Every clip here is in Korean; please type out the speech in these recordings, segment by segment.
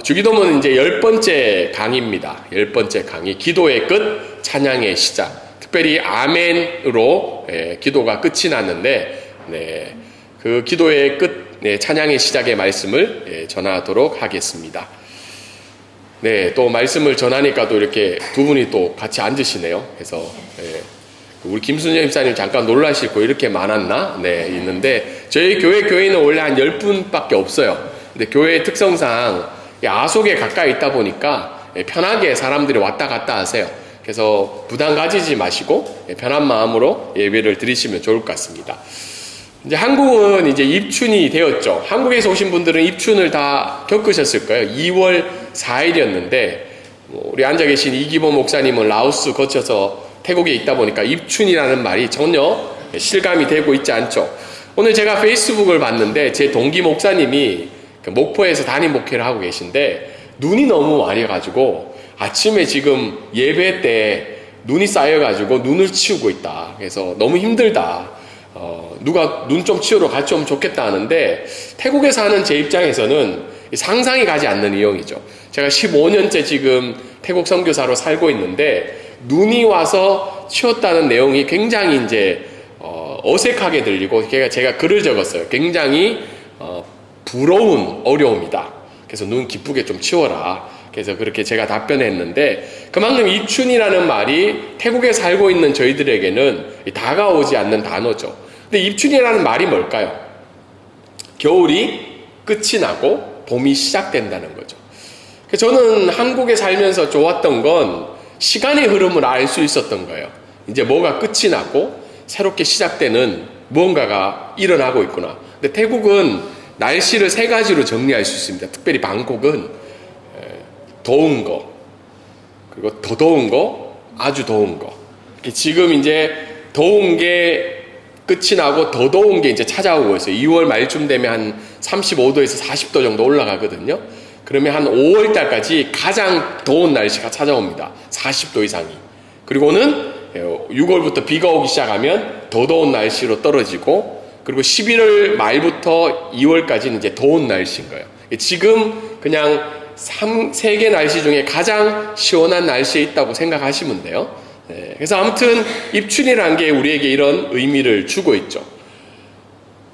주기도문은 이제 10번째 강의입니다. 10번째 강의. 기도의 끝, 찬양의 시작. 특별히 아멘으로 기도가 끝이 났는데, 네, 그 기도의 끝, 찬양의 시작의 말씀을 전하도록 하겠습니다. 네, 또 말씀을 전하니까 또 이렇게 두 분이 또 같이 앉으시네요. 그래서 우리 김순재 집사님 잠깐 놀라실 거 이렇게 많았나? 네, 있는데 저희 교회는 원래 한 10분밖에 없어요. 근데 교회의 특성상 아속에 가까이 있다 보니까 편하게 사람들이 왔다 갔다 하세요. 그래서 부담 가지지 마시고 편한 마음으로 예배를 드리시면 좋을 것 같습니다. 이제 한국은 이제 입춘이 되었죠. 한국에서 오신 분들은 입춘을 다 겪으셨을 거예요. 2월 4일이었는데 우리 앉아 계신 이기범 목사님은 라오스 거쳐서 태국에 있다 보니까 입춘이라는 말이 전혀 실감이 되고 있지 않죠. 오늘 제가 페이스북을 봤는데 제 동기 목사님이 목포에서 담임 목회를 하고 계신데 눈이 너무 많이 가지고 아침에 지금 예배 때 눈이 쌓여가지고 눈을 치우고 있다. 그래서 너무 힘들다. 누가 눈 좀 치우러 같이 오면 좋겠다 하는데 태국에 사는 제 입장에서는 상상이 가지 않는 내용이죠. 제가 15년째 지금 태국 선교사로 살고 있는데 눈이 와서 치웠다는 내용이 굉장히 이제 어색하게 들리고 제가 글을 적었어요. 굉장히 부러운 어려움이다. 그래서 눈 기쁘게 좀 치워라. 그래서 그렇게 제가 답변했는데 그만큼 입춘이라는 말이 태국에 살고 있는 저희들에게는 다가오지 않는 단어죠. 근데 입춘이라는 말이 뭘까요? 겨울이 끝이 나고 봄이 시작된다는 거죠. 저는 한국에 살면서 좋았던 건 시간의 흐름을 알 수 있었던 거예요. 이제 뭐가 끝이 나고 새롭게 시작되는 무언가가 일어나고 있구나. 근데 태국은 날씨를 3가지로 정리할 수 있습니다. 특별히 방콕은 더운 거, 그리고 더 더운 거, 아주 더운 거. 지금 이제 더운 게 끝이 나고 더 더운 게 이제 찾아오고 있어요. 2월 말쯤 되면 한 35도에서 40도 정도 올라가거든요. 그러면 한 5월 달까지 가장 더운 날씨가 찾아옵니다. 40도 이상이. 그리고는 6월부터 비가 오기 시작하면 더 더운 날씨로 떨어지고 그리고 11월 말부터 2월까지는 이제 더운 날씨인 거예요. 지금 그냥 세계 날씨 중에 가장 시원한 날씨에 있다고 생각하시면 돼요. 그래서 아무튼 입춘이라는 게 우리에게 이런 의미를 주고 있죠.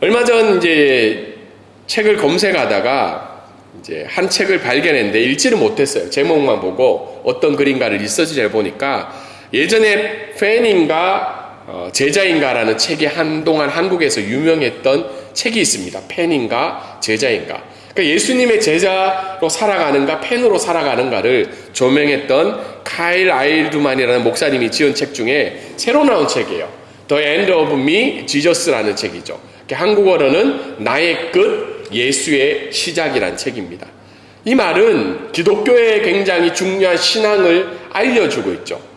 얼마 전 이제 책을 검색하다가 이제 한 책을 발견했는데 읽지를 못했어요. 제목만 보고 어떤 글인가를 리서치를 해보니까 예전에 팬인가 제자인가라는 책이 한동안 한국에서 유명했던 책이 있습니다. 팬인가 제자인가. 그러니까 예수님의 제자로 살아가는가 팬으로 살아가는가를 조명했던 카일 아일두만이라는 목사님이 지은 책 중에 새로 나온 책이에요. The End of Me, Jesus라는 책이죠. 한국어로는 나의 끝, 예수의 시작이라는 책입니다. 이 말은 기독교의 굉장히 중요한 신앙을 알려주고 있죠.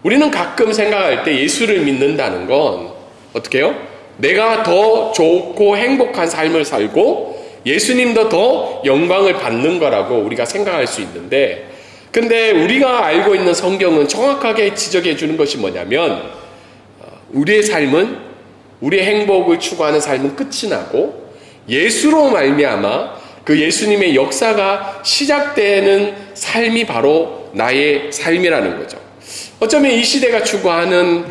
우리는 가끔 생각할 때 예수를 믿는다는 건 어떻게 해요? 내가 더 좋고 행복한 삶을 살고 예수님도 더 영광을 받는 거라고 우리가 생각할 수 있는데 근데 우리가 알고 있는 성경은 정확하게 지적해 주는 것이 뭐냐면 우리의 삶은 우리의 행복을 추구하는 삶은 끝이 나고 예수로 말미암아 그 예수님의 역사가 시작되는 삶이 바로 나의 삶이라는 거죠. 어쩌면 이 시대가 추구하는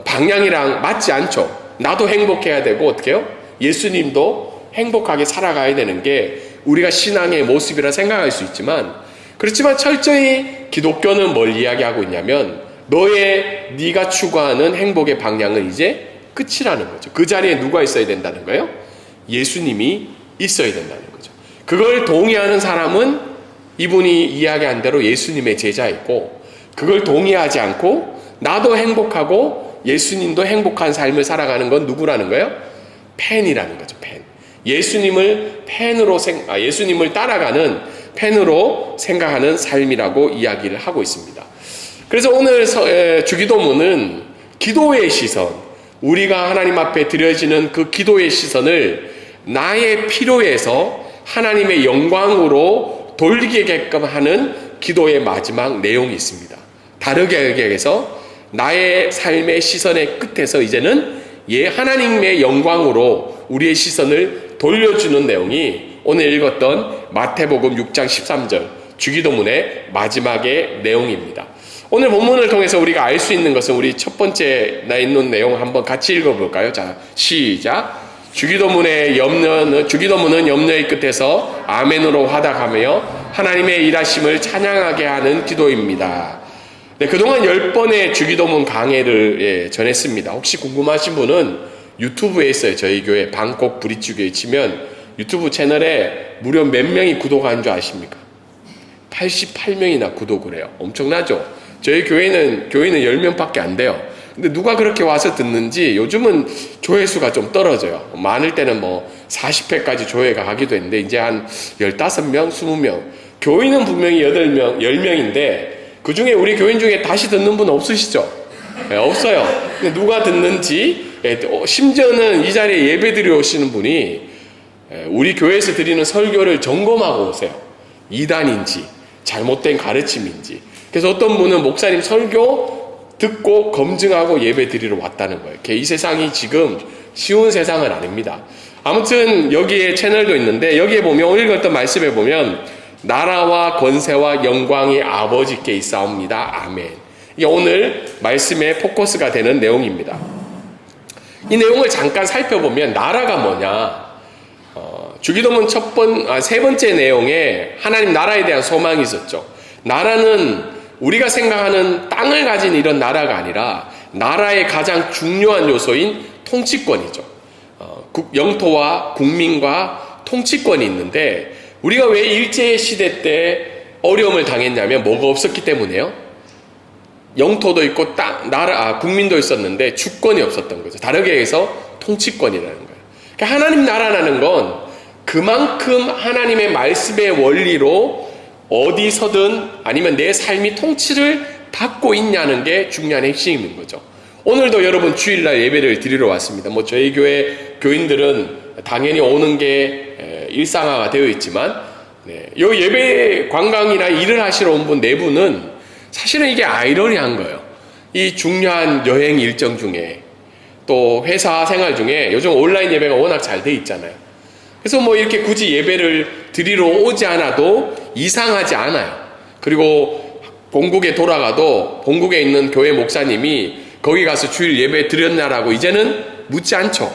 방향이랑 맞지 않죠. 나도 행복해야 되고 어떻게 해요? 예수님도 행복하게 살아가야 되는 게 우리가 신앙의 모습이라 생각할 수 있지만 그렇지만 철저히 기독교는 뭘 이야기하고 있냐면 네가 추구하는 행복의 방향은 이제 끝이라는 거죠. 그 자리에 누가 있어야 된다는 거예요? 예수님이 있어야 된다는 거죠. 그걸 동의하는 사람은 이분이 이야기한 대로 예수님의 제자이고 그걸 동의하지 않고 나도 행복하고 예수님도 행복한 삶을 살아가는 건 누구라는 거예요? 팬이라는 거죠. 팬. 예수님을 따라가는 팬으로 생각하는 삶이라고 이야기를 하고 있습니다. 그래서 오늘 주기도문은 기도의 시선, 우리가 하나님 앞에 드려지는 그 기도의 시선을 나의 필요에서 하나님의 영광으로 돌리게끔 하는 기도의 마지막 내용이 있습니다. 다르게 얘기해서 나의 삶의 시선의 끝에서 이제는 하나님의 영광으로 우리의 시선을 돌려주는 내용이 오늘 읽었던 마태복음 6장 13절 주기도문의 마지막의 내용입니다. 오늘 본문을 통해서 우리가 알 수 있는 것은 우리 첫 번째 나 있는 내용 한번 같이 읽어볼까요? 자, 시작. 주기도문은 염려의 끝에서 아멘으로 화답하며 하나님의 일하심을 찬양하게 하는 기도입니다. 네, 그동안 10번의 주기도문 강해를 전했습니다. 혹시 궁금하신 분은 유튜브에 있어요. 저희 교회 방콕 브릿지교회 치면 유튜브 채널에 무려 몇 명이 구독한 줄 아십니까? 88명이나 구독을 해요. 엄청나죠? 저희 교회는 10명밖에 안 돼요. 근데 누가 그렇게 와서 듣는지 요즘은 조회수가 좀 떨어져요. 많을 때는 뭐 40회까지 조회가 가기도 했는데 이제 한 15명, 20명. 교인은 분명히 8명, 10명인데 그 중에 우리 교인 중에 다시 듣는 분 없으시죠? 네, 없어요. 근데 누가 듣는지, 심지어는 이 자리에 예배 드리러 오시는 분이 우리 교회에서 드리는 설교를 점검하고 오세요. 이단인지 잘못된 가르침인지. 그래서 어떤 분은 목사님 설교 듣고 검증하고 예배 드리러 왔다는 거예요. 이 세상이 지금 쉬운 세상은 아닙니다. 아무튼 여기에 채널도 있는데 여기에 보면 오늘 읽었던 말씀에 보면 나라와 권세와 영광이 아버지께 있사옵니다. 아멘. 이게 오늘 말씀의 포커스가 되는 내용입니다. 이 내용을 잠깐 살펴보면 나라가 뭐냐? 주기도문 세 번째 내용에 하나님 나라에 대한 소망이 있었죠. 나라는 우리가 생각하는 땅을 가진 이런 나라가 아니라 나라의 가장 중요한 요소인 통치권이죠. 영토와 국민과 통치권이 있는데 우리가 왜 일제시대 때 어려움을 당했냐면 뭐가 없었기 때문에요. 영토도 있고 국민도 있었는데 주권이 없었던 거죠. 다르게 해서 통치권이라는 거예요. 그러니까 하나님 나라라는 건 그만큼 하나님의 말씀의 원리로 어디서든 아니면 내 삶이 통치를 받고 있냐는 게 중요한 핵심인 거죠. 오늘도 여러분 주일날 예배를 드리러 왔습니다. 뭐 저희 교회 교인들은 당연히 오는 게 일상화가 되어 있지만 요 예배 관광이나 일을 하시러 온 분 네 분은 사실은 이게 아이러니한 거예요. 이 중요한 여행 일정 중에 또 회사 생활 중에 요즘 온라인 예배가 워낙 잘 돼 있잖아요. 그래서 뭐 이렇게 굳이 예배를 드리러 오지 않아도 이상하지 않아요. 그리고 본국에 돌아가도 본국에 있는 교회 목사님이 거기 가서 주일 예배 드렸냐라고 이제는 묻지 않죠.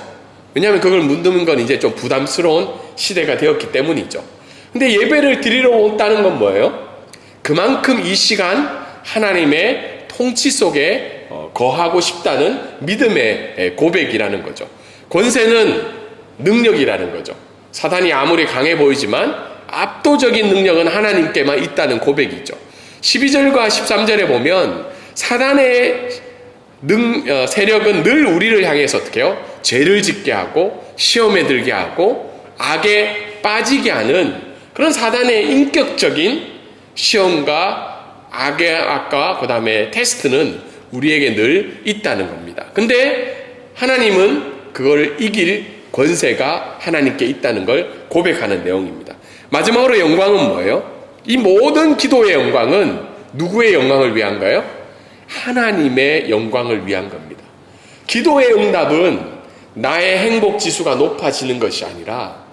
왜냐하면 그걸 묻는 건 이제 좀 부담스러운 시대가 되었기 때문이죠. 근데 예배를 드리러 온다는 건 뭐예요? 그만큼 이 시간 하나님의 통치 속에 거하고 싶다는 믿음의 고백이라는 거죠. 권세는 능력이라는 거죠. 사단이 아무리 강해 보이지만 압도적인 능력은 하나님께만 있다는 고백이죠. 12절과 13절에 보면 사단의 세력은 늘 우리를 향해서 어떻게 해요? 죄를 짓게 하고 시험에 들게 하고 악에 빠지게 하는 그런 사단의 인격적인 시험과 악과 그 다음에 테스트는 우리에게 늘 있다는 겁니다. 근데 하나님은 그걸 이길 권세가 하나님께 있다는 걸 고백하는 내용입니다. 마지막으로 영광은 뭐예요? 이 모든 기도의 영광은 누구의 영광을 위한가요? 하나님의 영광을 위한 겁니다. 기도의 응답은 나의 행복 지수가 높아지는 것이 아니라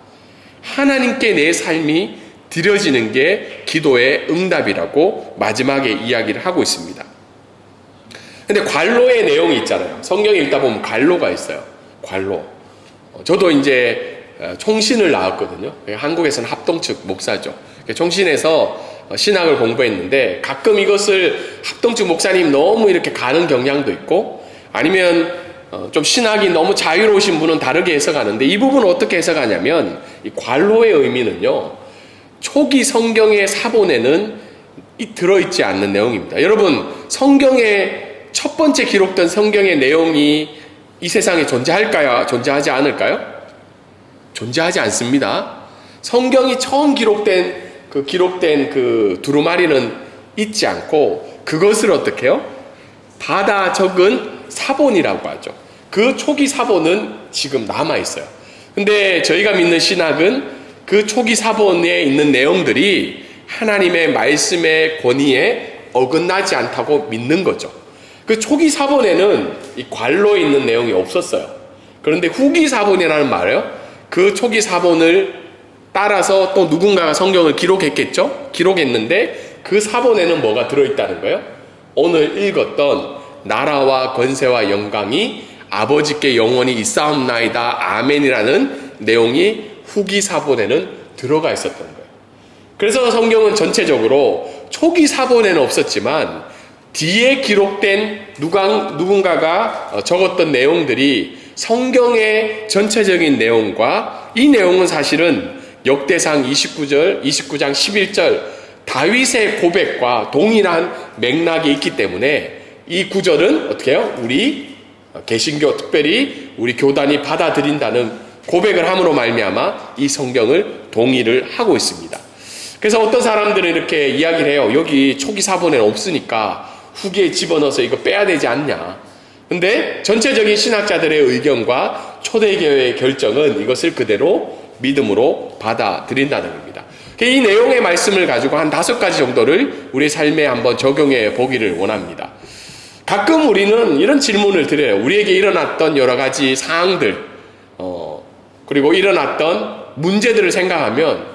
하나님께 내 삶이 드려지는 게 기도의 응답이라고 마지막에 이야기를 하고 있습니다. 근데 관로의 내용이 있잖아요. 성경에 읽다 보면 관로가 있어요. 관로. 저도 이제 총신을 나왔거든요. 한국에서는 합동측 목사죠. 총신에서 신학을 공부했는데 가끔 이것을 합동측 목사님 너무 이렇게 가는 경향도 있고 아니면 좀 신학이 너무 자유로우신 분은 다르게 해석하는데 이 부분을 어떻게 해석하냐면 이 관로의 의미는요. 초기 성경의 사본에는 들어있지 않는 내용입니다. 여러분 성경의 첫 번째 기록된 성경의 내용이 이 세상에 존재할까요? 존재하지 않을까요? 존재하지 않습니다. 성경이 처음 기록된 그 두루마리는 있지 않고 그것을 어떻게 해요? 받아 적은 사본이라고 하죠. 그 초기 사본은 지금 남아있어요. 근데 저희가 믿는 신학은 그 초기 사본에 있는 내용들이 하나님의 말씀의 권위에 어긋나지 않다고 믿는 거죠. 그 초기 사본에는 이 관로에 있는 내용이 없었어요. 그런데 후기 사본이라는 말이에요. 그 초기 사본을 따라서 또 누군가가 성경을 기록했겠죠? 기록했는데 그 사본에는 뭐가 들어있다는 거예요? 오늘 읽었던 나라와 권세와 영광이 아버지께 영원히 있사옵나이다 아멘이라는 내용이 후기 사본에는 들어가 있었던 거예요. 그래서 성경은 전체적으로 초기 사본에는 없었지만 뒤에 기록된 누군가가 적었던 내용들이 성경의 전체적인 내용과 이 내용은 사실은 역대상 29장 11절 다윗의 고백과 동일한 맥락이 있기 때문에 이 구절은 어떻게 해요? 우리 개신교 특별히 우리 교단이 받아들인다는 고백을 함으로 말미암아 이 성경을 동의를 하고 있습니다. 그래서 어떤 사람들은 이렇게 이야기를 해요. 여기 초기 사본에는 없으니까 후기에 집어넣어서 이거 빼야 되지 않냐. 근데 전체적인 신학자들의 의견과 초대교회의 결정은 이것을 그대로 믿음으로 받아들인다는 겁니다. 이 내용의 말씀을 가지고 한 5가지 정도를 우리 삶에 한번 적용해 보기를 원합니다. 가끔 우리는 이런 질문을 드려요. 우리에게 일어났던 여러 가지 상황들, 그리고 일어났던 문제들을 생각하면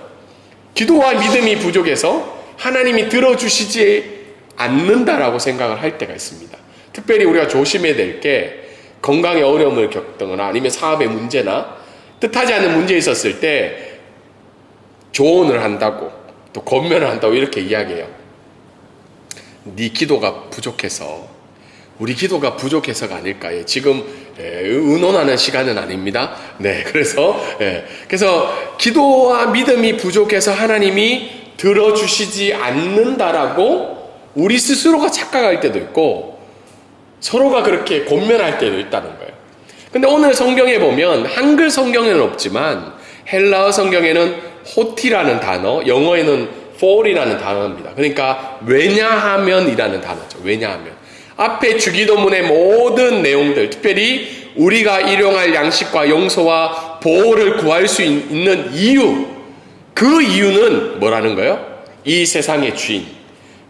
기도와 믿음이 부족해서 하나님이 들어주시지 않는다라고 생각을 할 때가 있습니다. 특별히 우리가 조심해야 될 게 건강에 어려움을 겪거나 아니면 사업의 문제나 뜻하지 않는 문제 있었을 때 조언을 한다고 또 권면을 한다고 이렇게 이야기해요. 네 기도가 부족해서 우리 기도가 부족해서가 아닐까요? 지금 의논하는 시간은 아닙니다. 네, 그래서 기도와 믿음이 부족해서 하나님이 들어주시지 않는다라고 우리 스스로가 착각할 때도 있고 서로가 그렇게 권면할 때도 있다는 거예요. 근데 오늘 성경에 보면 한글 성경에는 없지만 헬라어 성경에는 호티라는 단어, 영어에는 for이라는 단어입니다. 그러니까 왜냐하면이라는 단어죠. 왜냐하면. 앞에 주기도문의 모든 내용들, 특별히 우리가 일용할 양식과 용서와 보호를 구할 수 있는 이유, 그 이유는 뭐라는 거예요? 이 세상의 주인,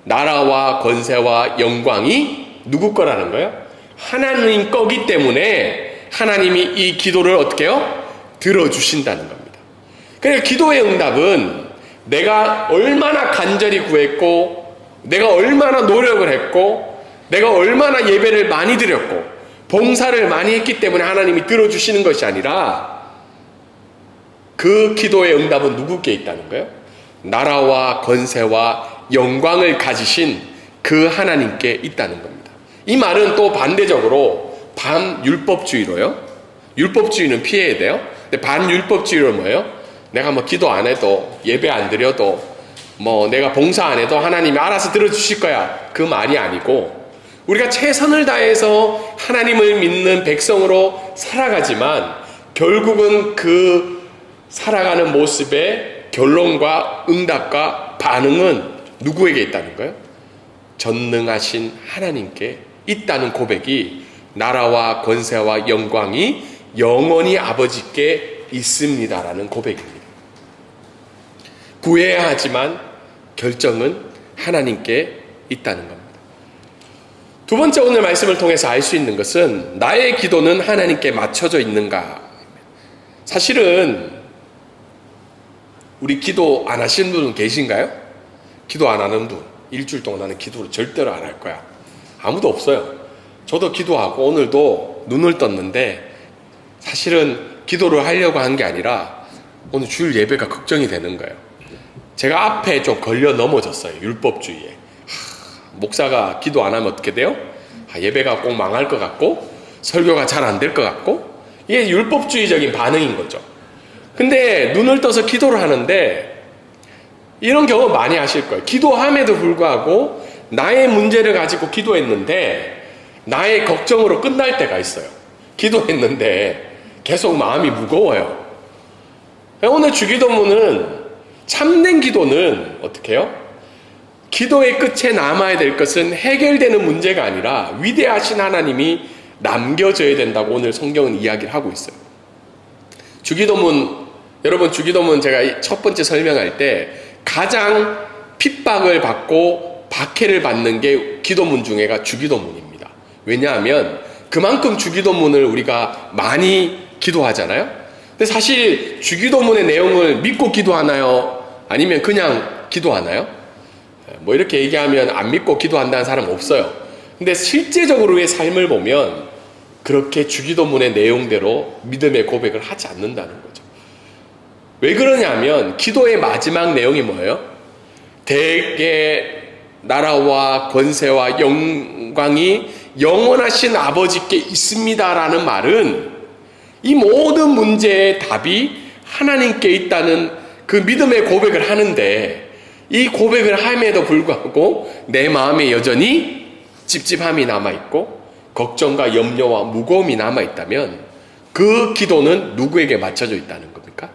나라와 권세와 영광이 누구 거라는 거예요? 하나님 거기 때문에 하나님이 이 기도를 어떻게 해요? 들어주신다는 겁니다. 그러니까 기도의 응답은 내가 얼마나 간절히 구했고 내가 얼마나 노력을 했고 내가 얼마나 예배를 많이 드렸고 봉사를 많이 했기 때문에 하나님이 들어주시는 것이 아니라 그 기도의 응답은 누구께 있다는 거예요? 나라와 권세와 영광을 가지신 그 하나님께 있다는 겁니다. 이 말은 또 반대적으로 반율법주의로요. 율법주의는 피해야 돼요. 근데 반율법주의로 뭐예요? 내가 뭐 기도 안 해도 예배 안 드려도 뭐 내가 봉사 안 해도 하나님이 알아서 들어주실 거야. 그 말이 아니고 우리가 최선을 다해서 하나님을 믿는 백성으로 살아가지만 결국은 그 살아가는 모습의 결론과 응답과 반응은 누구에게 있다는 거예요? 전능하신 하나님께 있다는 고백이 나라와 권세와 영광이 영원히 아버지께 있습니다라는 고백입니다. 구해야 하지만 결정은 하나님께 있다는 겁니다. 두 번째 오늘 말씀을 통해서 알 수 있는 것은 나의 기도는 하나님께 맞춰져 있는가. 사실은 우리 기도 안 하시는 분은 계신가요? 기도 안 하는 분, 일주일 동안 나는 기도를 절대로 안 할 거야. 아무도 없어요. 저도 기도하고 오늘도 눈을 떴는데 사실은 기도를 하려고 한 게 아니라 오늘 주일 예배가 걱정이 되는 거예요. 제가 앞에 좀 걸려 넘어졌어요. 율법주의에. 목사가 기도 안 하면 어떻게 돼요? 예배가 꼭 망할 것 같고 설교가 잘 안 될 것 같고 이게 율법주의적인 반응인 거죠. 근데 눈을 떠서 기도를 하는데 이런 경험 많이 하실 거예요. 기도함에도 불구하고 나의 문제를 가지고 기도했는데 나의 걱정으로 끝날 때가 있어요. 기도했는데 계속 마음이 무거워요. 오늘 주기도문은 참된 기도는 어떻게 해요? 기도의 끝에 남아야 될 것은 해결되는 문제가 아니라 위대하신 하나님이 남겨져야 된다고 오늘 성경은 이야기를 하고 있어요. 주기도문, 여러분 주기도문 제가 첫 번째 설명할 때 가장 핍박을 받고 박해를 받는 게 기도문 중에가 주기도문입니다. 왜냐하면 그만큼 주기도문을 우리가 많이 기도하잖아요. 근데 사실 주기도문의 내용을 믿고 기도하나요? 아니면 그냥 기도하나요? 뭐 이렇게 얘기하면 안 믿고 기도한다는 사람 없어요. 근데 실제적으로의 삶을 보면 그렇게 주기도문의 내용대로 믿음의 고백을 하지 않는다는 거죠. 왜 그러냐면 기도의 마지막 내용이 뭐예요? 대개 나라와 권세와 영광이 영원하신 아버지께 있습니다라는 말은 이 모든 문제의 답이 하나님께 있다는 그 믿음의 고백을 하는데, 이 고백을 함에도 불구하고 내 마음에 여전히 찝찝함이 남아있고 걱정과 염려와 무거움이 남아있다면 그 기도는 누구에게 맞춰져 있다는 겁니까?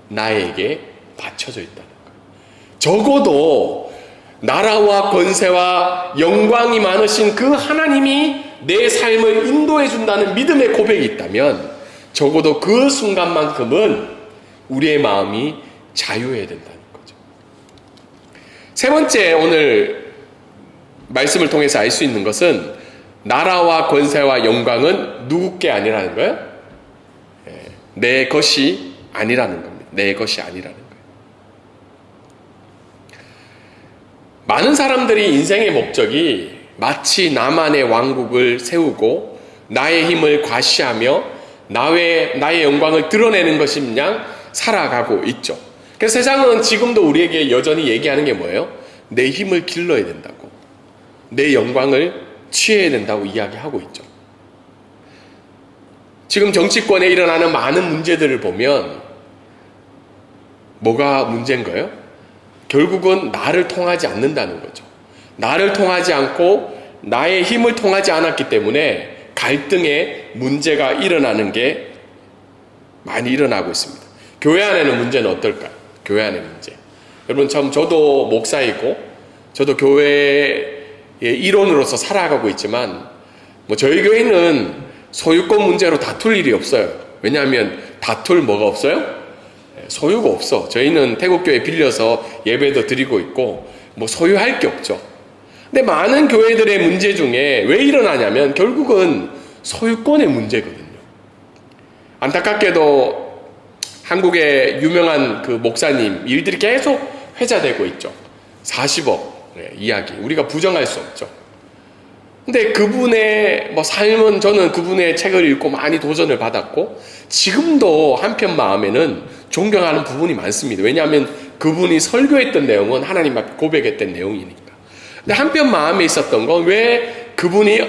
나에게 맞춰져 있다는 거예요. 적어도 나라와 권세와 영광이 많으신 그 하나님이 내 삶을 인도해 준다는 믿음의 고백이 있다면 적어도 그 순간만큼은 우리의 마음이 자유해야 된다는 거죠. 세 번째, 오늘 말씀을 통해서 알 수 있는 것은 나라와 권세와 영광은 누구께 아니라는 거예요? 내 것이 아니라는 겁니다. 내 것이 아니라는 거예요. 많은 사람들이 인생의 목적이 마치 나만의 왕국을 세우고 나의 힘을 과시하며 나의 영광을 드러내는 것인 양 살아가고 있죠. 그래서 세상은 지금도 우리에게 여전히 얘기하는 게 뭐예요? 내 힘을 길러야 된다고, 내 영광을 취해야 된다고 이야기하고 있죠. 지금 정치권에 일어나는 많은 문제들을 보면 뭐가 문제인 거예요? 결국은 나를 통하지 않는다는 거죠. 나를 통하지 않고 나의 힘을 통하지 않았기 때문에 갈등의 문제가 일어나는 게 많이 일어나고 있습니다. 교회 안에는 문제는 어떨까요? 교회 안의 문제. 여러분, 저도 목사이고 저도 교회의 일원으로서 살아가고 있지만 뭐 저희 교회는 소유권 문제로 다툴 일이 없어요. 왜냐하면 다툴 뭐가 없어요? 소유가 없어. 저희는 태국교회 빌려서 예배도 드리고 있고 뭐 소유할 게 없죠. 근데 많은 교회들의 문제 중에 왜 일어나냐면 결국은 소유권의 문제거든요. 안타깝게도 한국의 유명한 그 목사님 일들이 계속 회자되고 있죠. 40억 이야기. 우리가 부정할 수 없죠. 근데 그분의 삶은, 저는 그분의 책을 읽고 많이 도전을 받았고 지금도 한편 마음에는 존경하는 부분이 많습니다. 왜냐하면 그분이 설교했던 내용은 하나님 앞에 고백했던 내용이니까. 근데 한편 마음에 있었던 건 왜 그분이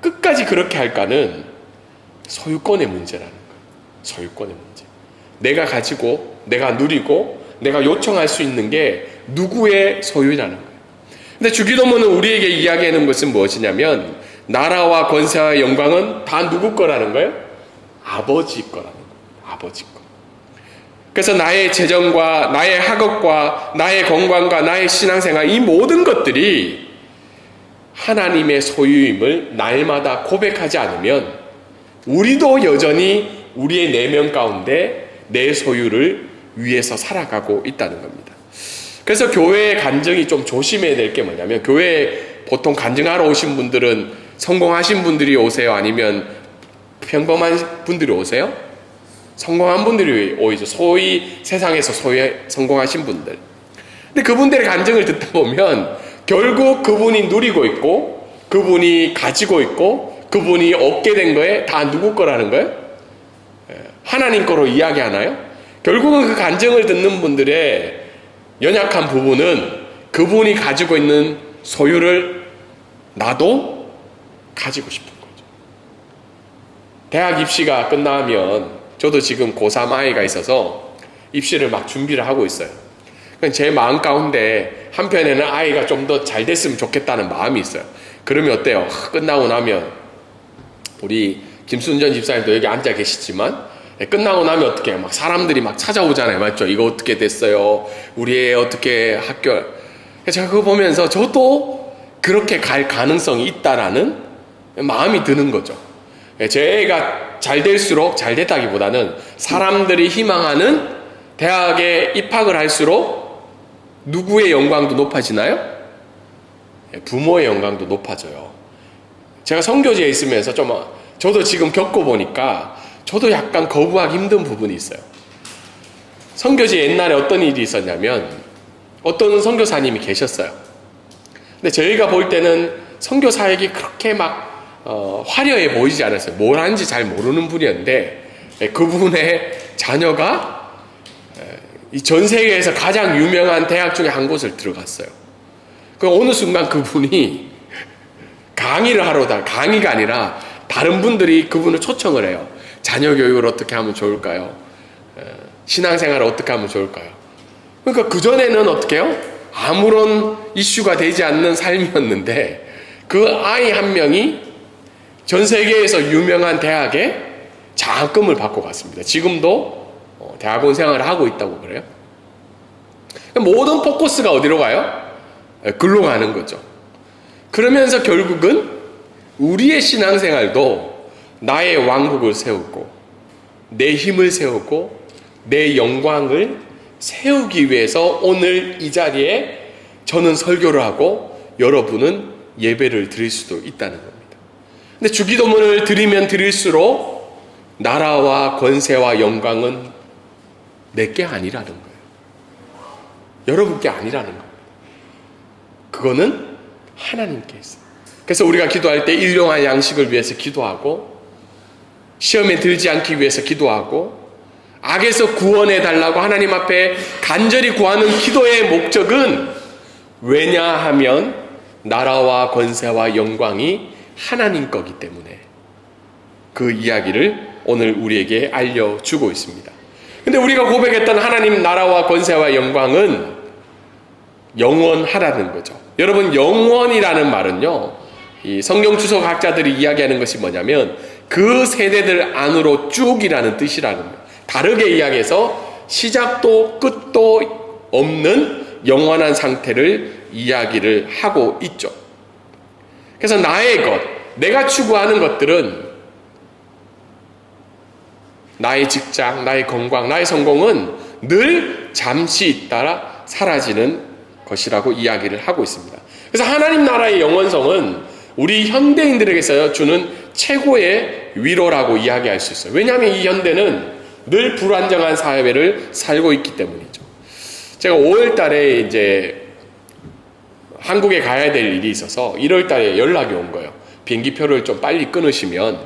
끝까지 그렇게 할까는 소유권의 문제라는 거예요. 소유권의 문제. 내가 가지고, 내가 누리고, 내가 요청할 수 있는 게 누구의 소유라는 거예요. 근데 주기도문은 우리에게 이야기하는 것은 무엇이냐면 나라와 권세와 영광은 다 누구 거라는 거예요? 아버지 거라는 거예요. 아버지 거. 그래서 나의 재정과 나의 학업과 나의 건강과 나의 신앙생활, 이 모든 것들이 하나님의 소유임을 날마다 고백하지 않으면 우리도 여전히 우리의 내면 가운데 내 소유를 위해서 살아가고 있다는 겁니다. 그래서 교회의 간증이 좀 조심해야 될 게 뭐냐면, 교회에 보통 간증하러 오신 분들은 성공하신 분들이 오세요? 아니면 평범한 분들이 오세요? 성공한 분들이 오이죠. 소위 세상에서 성공하신 분들. 근데 그분들의 간증을 듣다 보면 결국 그분이 누리고 있고 그분이 가지고 있고 그분이 얻게 된 거에 다 누구 거라는 거예요? 하나님 거로 이야기하나요? 결국은 그 간증을 듣는 분들의 연약한 부분은 그분이 가지고 있는 소유를 나도 가지고 싶은 거죠. 대학 입시가 끝나면 저도 지금 고3 아이가 있어서 입시를 막 준비를 하고 있어요. 제 마음 가운데 한편에는 아이가 좀 더 잘 됐으면 좋겠다는 마음이 있어요. 그러면 어때요? 끝나고 나면 우리 김순전 집사님도 여기 앉아 계시지만 끝나고 나면 어떻게 막 사람들이 막 찾아오잖아요. 맞죠? 이거 어떻게 됐어요? 우리 애 어떻게 학교. 제가 그거 보면서 저도 그렇게 갈 가능성이 있다라는 마음이 드는 거죠. 제 애가 잘 될수록, 잘 됐다기보다는 사람들이 희망하는 대학에 입학을 할수록 누구의 영광도 높아지나요? 부모의 영광도 높아져요. 제가 선교지에 있으면서 저도 지금 겪어보니까 저도 약간 거부하기 힘든 부분이 있어요. 선교지 옛날에 어떤 일이 있었냐면 어떤 선교사님이 계셨어요. 근데 저희가 볼 때는 선교 사역이 그렇게 막 화려해 보이지 않았어요. 뭘 하는지 잘 모르는 분이었는데 그분의 자녀가 이 전 세계에서 가장 유명한 대학 중에 한 곳을 들어갔어요. 그 어느 순간 그분이 강의를 강의가 아니라 다른 분들이 그분을 초청을 해요. 자녀 교육을 어떻게 하면 좋을까요? 신앙생활을 어떻게 하면 좋을까요? 그러니까 그전에는 어떻게 해요? 아무런 이슈가 되지 않는 삶이었는데 그 아이 한 명이 전 세계에서 유명한 대학에 장학금을 받고 갔습니다. 지금도 대학원 생활을 하고 있다고 그래요. 모든 포커스가 어디로 가요? 글로 가는 거죠. 그러면서 결국은 우리의 신앙생활도 나의 왕국을 세우고 내 힘을 세우고 내 영광을 세우기 위해서 오늘 이 자리에 저는 설교를 하고 여러분은 예배를 드릴 수도 있다는 겁니다. 근데 주기도문을 드리면 드릴수록 나라와 권세와 영광은 내게 아니라는 거예요. 여러분께 아니라는 겁니다. 그거는 하나님께 있어요. 그래서 우리가 기도할 때 일용할 양식을 위해서 기도하고 시험에 들지 않기 위해서 기도하고 악에서 구원해 달라고 하나님 앞에 간절히 구하는 기도의 목적은 왜냐하면 나라와 권세와 영광이 하나님 거기 때문에 그 이야기를 오늘 우리에게 알려주고 있습니다. 근데 우리가 고백했던 하나님 나라와 권세와 영광은 영원하라는 거죠. 여러분, 영원이라는 말은요, 이 성경 주석학자들이 이야기하는 것이 뭐냐면 그 세대들 안으로 쭉이라는 뜻이라는 거예요. 다르게 이야기해서 시작도 끝도 없는 영원한 상태를 이야기를 하고 있죠. 그래서 나의 것, 내가 추구하는 것들은 나의 직장, 나의 건강, 나의 성공은 늘 잠시 있다가 사라지는 것이라고 이야기를 하고 있습니다. 그래서 하나님 나라의 영원성은 우리 현대인들에게서 주는 최고의 위로라고 이야기할 수 있어요. 왜냐하면 이 현대는 늘 불안정한 사회를 살고 있기 때문이죠. 제가 5월 달에 이제 한국에 가야 될 일이 있어서 1월 달에 연락이 온 거예요. 비행기표를 좀 빨리 끊으시면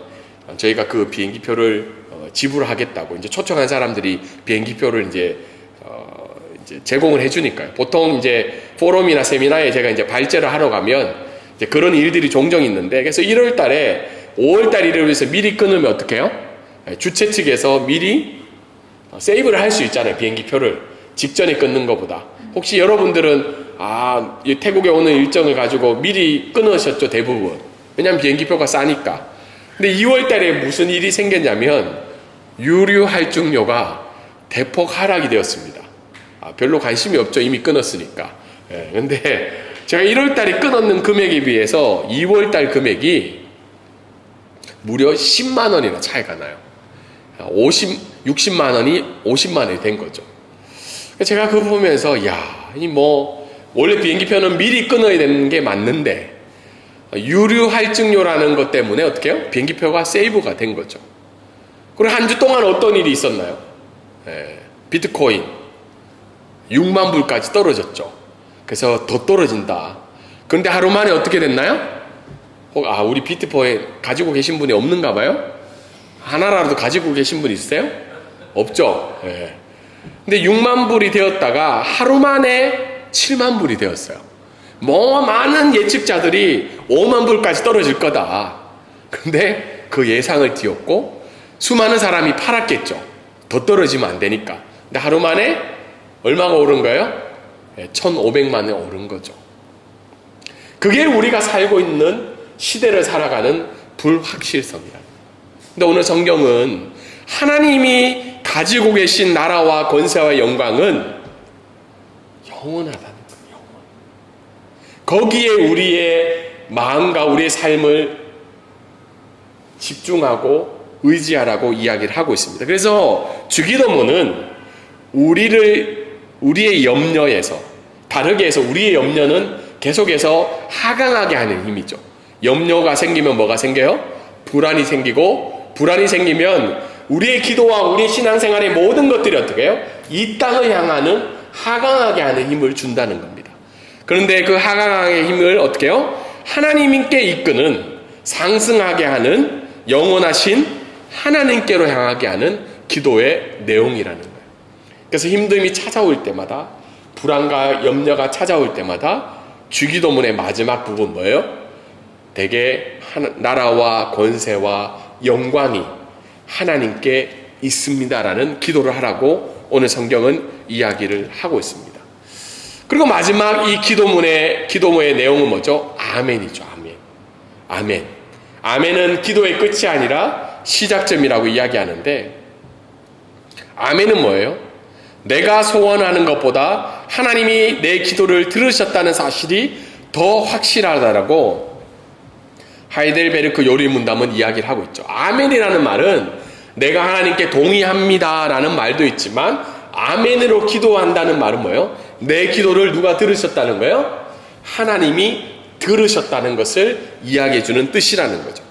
저희가 그 비행기표를 지불하겠다고 이제 초청한 사람들이 비행기표를 이제 제공을 해주니까요. 보통 이제 포럼이나 세미나에 제가 이제 발제를 하러 가면 이제 그런 일들이 종종 있는데, 그래서 1월 달에 5월 달 일을 위해서 미리 끊으면 어떻게 해요? 주최 측에서 미리 세이브를 할 수 있잖아요. 비행기표를 직전에 끊는 것보다. 혹시 여러분들은 태국에 오는 일정을 가지고 미리 끊으셨죠, 대부분. 왜냐하면 비행기표가 싸니까. 근데 2월 달에 무슨 일이 생겼냐면 유류 할증료가 대폭 하락이 되었습니다. 별로 관심이 없죠, 이미 끊었으니까. 근데 제가 1월 달에 끊었는 금액에 비해서 2월 달 금액이 무려 10만 원이나 차이가 나요. 60만 원이 50만 원이 된 거죠. 제가 그거 보면서 원래 비행기표는 미리 끊어야 되는 게 맞는데 유류 할증료라는 것 때문에 어떻게 해요? 비행기표가 세이브가 된 거죠. 그리고 한 주 동안 어떤 일이 있었나요? 비트코인 6만 불까지 떨어졌죠. 그래서 더 떨어진다. 그런데 하루 만에 어떻게 됐나요? 우리 비트코인 가지고 계신 분이 없는가 봐요? 하나라도 가지고 계신 분 있어요? 없죠. 근데 6만 불이 되었다가 하루 만에 7만 불이 되었어요. 많은 예측자들이 5만 불까지 떨어질 거다. 근데 그 예상을 뒤엎고 수많은 사람이 팔았겠죠. 더 떨어지면 안 되니까. 근데 하루 만에 얼마가 오른 거예요? 1,500만 원이 오른 거죠. 그게 우리가 살고 있는 시대를 살아가는 불확실성이다. 근데 오늘 성경은 하나님이 가지고 계신 나라와 권세와 영광은 영원하다는 거예요. 거기에 우리의 마음과 우리의 삶을 집중하고 의지하라고 이야기를 하고 있습니다. 그래서 주기도문은 우리의 염려에서, 다르게 해서 우리의 염려는 계속해서 하강하게 하는 힘이죠. 염려가 생기면 뭐가 생겨요? 불안이 생기고, 불안이 생기면 우리의 기도와 우리의 신앙생활의 모든 것들이 어떻게 해요? 이 땅을 향하는 하강하게 하는 힘을 준다는 겁니다. 그런데 그 하강하게 힘을 어떻게 해요? 하나님께 이끄는, 상승하게 하는, 영원하신 하나님께로 향하게 하는 기도의 내용이라는 거예요. 그래서 힘듦이 찾아올 때마다, 불안과 염려가 찾아올 때마다 주기도문의 마지막 부분 뭐예요? 대개 나라와 권세와 영광이 하나님께 있습니다라는 기도를 하라고 오늘 성경은 이야기를 하고 있습니다. 그리고 마지막 이 기도문의 내용은 뭐죠? 아멘이죠. 아멘. 아멘. 아멘은 기도의 끝이 아니라 시작점이라고 이야기하는데, 아멘은 뭐예요? 내가 소원하는 것보다 하나님이 내 기도를 들으셨다는 사실이 더 확실하다라고 하이델베르크 요리문담은 이야기를 하고 있죠. 아멘이라는 말은 내가 하나님께 동의합니다라는 말도 있지만, 아멘으로 기도한다는 말은 뭐예요? 내 기도를 누가 들으셨다는 거예요? 하나님이 들으셨다는 것을 이야기해주는 뜻이라는 거죠.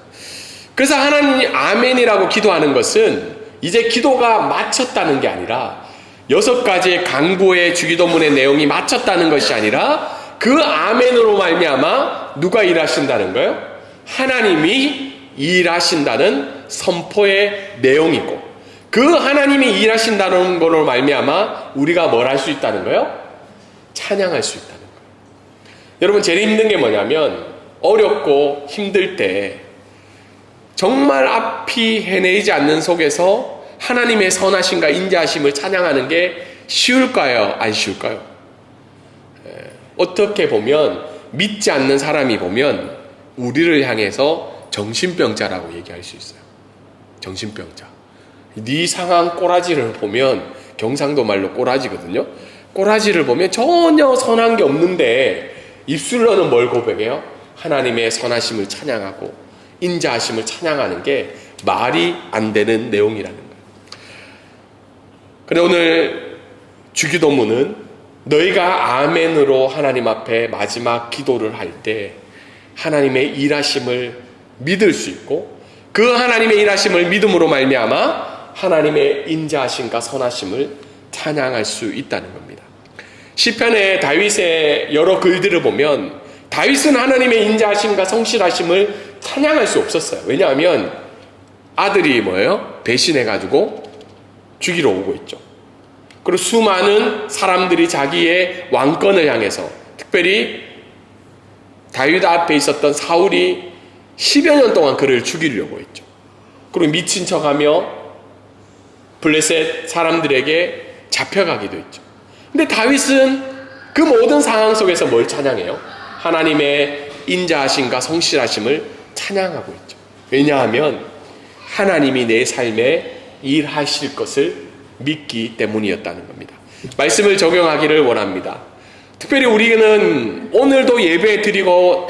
그래서 하나님이 아멘이라고 기도하는 것은 이제 기도가 마쳤다는 게 아니라, 6가지의 강구의 주기도문의 내용이 마쳤다는 것이 아니라 그 아멘으로 말미암아 누가 일하신다는 거예요? 하나님이 일하신다는 선포의 내용이고, 그 하나님이 일하신다는 걸로 말미암아 우리가 뭘 할 수 있다는 거예요? 찬양할 수 있다는 거예요. 여러분, 제일 힘든 게 뭐냐면, 어렵고 힘들 때 정말 앞이 해내지 않는 속에서 하나님의 선하심과 인자하심을 찬양하는 게 쉬울까요? 안 쉬울까요? 어떻게 보면 믿지 않는 사람이 보면 우리를 향해서 정신병자라고 얘기할 수 있어요. 정신병자. 네 상한 꼬라지를 보면, 경상도 말로 꼬라지거든요. 꼬라지를 보면 전혀 선한 게 없는데 입술로는 뭘 고백해요? 하나님의 선하심을 찬양하고 인자하심을 찬양하는 게 말이 안 되는 내용이라는 거예요. 그래, 오늘 주기도문은 너희가 아멘으로 하나님 앞에 마지막 기도를 할 때 하나님의 일하심을 믿을 수 있고, 그 하나님의 일하심을 믿음으로 말미암아 하나님의 인자하심과 선하심을 찬양할 수 있다는 겁니다. 시편의 다윗의 여러 글들을 보면 다윗은 하나님의 인자하심과 성실하심을 찬양할 수 없었어요. 왜냐하면 아들이 뭐예요? 배신해가지고 죽이러 오고 있죠. 그리고 수많은 사람들이 자기의 왕권을 향해서, 특별히 다윗 앞에 있었던 사울이 10여 년 동안 그를 죽이려고 했죠. 그리고 미친 척하며 블레셋 사람들에게 잡혀가기도 했죠. 근데 다윗은 그 모든 상황 속에서 뭘 찬양해요? 하나님의 인자하심과 성실하심을 찬양하고 있죠. 왜냐하면 하나님이 내 삶에 일하실 것을 믿기 때문이었다는 겁니다. 말씀을 적용하기를 원합니다. 특별히 우리는 오늘도 예배 드리고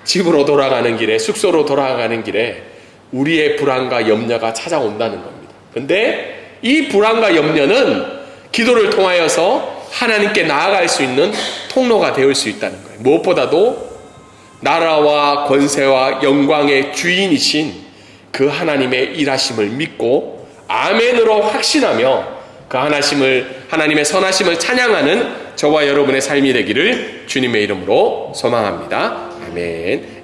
집으로 돌아가는 길에, 숙소로 돌아가는 길에 우리의 불안과 염려가 찾아온다는 겁니다. 근데 이 불안과 염려는 기도를 통하여서 하나님께 나아갈 수 있는 통로가 되어 수 있다는 거예요. 무엇보다도 나라와 권세와 영광의 주인이신 그 하나님의 일하심을 믿고 아멘으로 확신하며 그 하나님의 선하심을 찬양하는 저와 여러분의 삶이 되기를 주님의 이름으로 소망합니다. 아멘.